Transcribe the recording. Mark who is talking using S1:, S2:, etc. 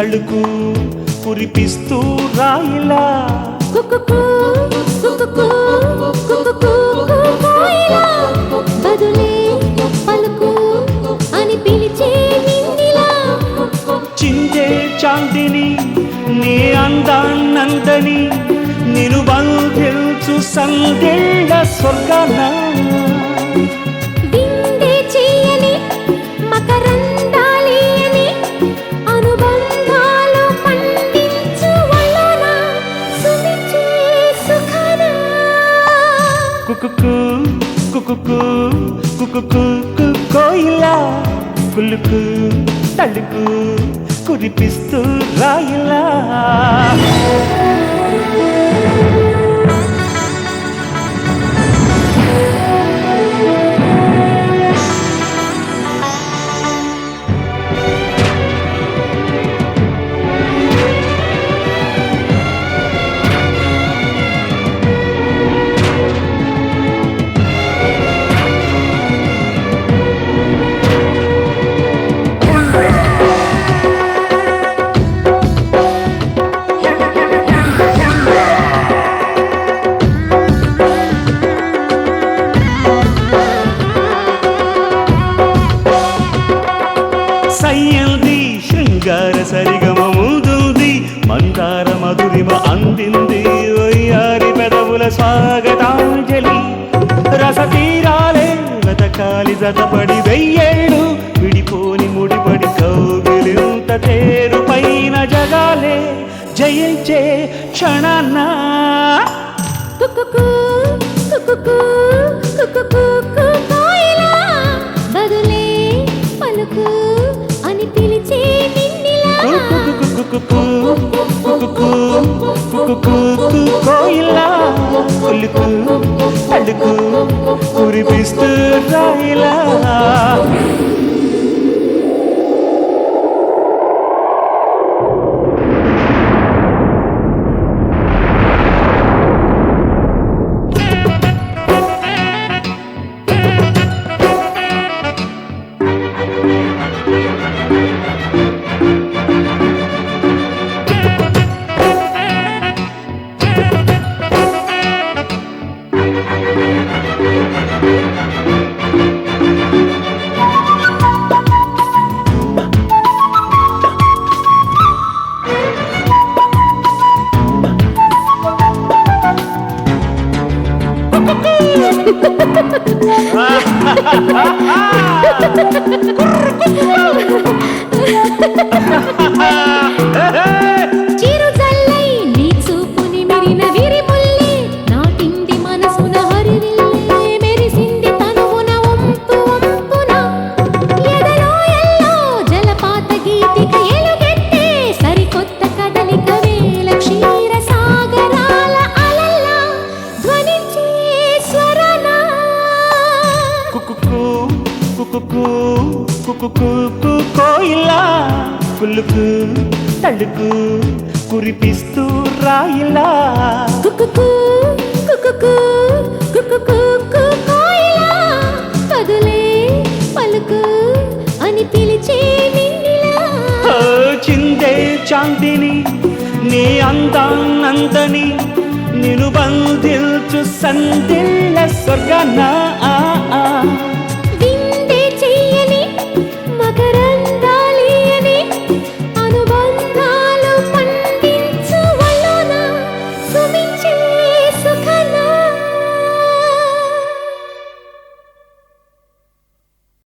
S1: తళుకు కురిపిస్తూ రాయిలా
S2: కుకుకు కుకుకు కుకుకు కోయిలా బదులే పలుకు అని పిలిచే నిన్నిలా
S1: చిందే చాందిని నీ అందాన్నందని నిను బంధిల్చు సందేళ స్వర్గాన
S2: విందే చేయని మకరందాలి అని అనుబంధాలు పండించు వలన సుమిచే సుఖాన
S1: కుకుకు కుకుకు కుకుకు కోయిలా కులుకు తళుకు కురిపిస్తూ రాయిలా సయ్యంది శృంగార సరిగమ ముందుంది మందార మధురిమ అందింది వయ్యారి పెదవుల స్వాగతాంజలి రసతీరాలే వెతకాలి జతపడి వెయ్యేళ్ళు విడిపోని ముడిపడి కౌగిలింత తేరు పైన జగాలే జయించే క్షణాన్న
S2: కుకుకు కుకుకు కుకుకు కోయిలా బదులే పలుకు అని పిలిచే నిన్నిలా
S1: కోయిలా కులుకు తళుకు కురిపిస్తూ రాయిలా
S2: చిరుజల్లై నీ చూపుని మెరిన విరిముల్లే నాటింది మనసున హరివిల్లే మెరిసింది తనువున వంపు వంపున ఎదలో ఎల్లో జలపాత గీతిక ఎలుగెత్తే సరికొత్త కదలిక వేల క్షీర సాగరాల అలల్లా ధ్వనించే స్వరాన
S1: కుకుకు కుకుకు కుకుకు కోయిలా కులుకు తళుకు కురిపిస్తూ రాయిలా
S2: కుకుకు కుకుకు కుకుకు కోయిలా బదులే పలుకు అని పిలిచే నిన్నిలా
S1: ఓ చిందే చాందిని నీ అందాన్నందని నిను బంధిల్చు సందిళ్ళ స్వర్గాన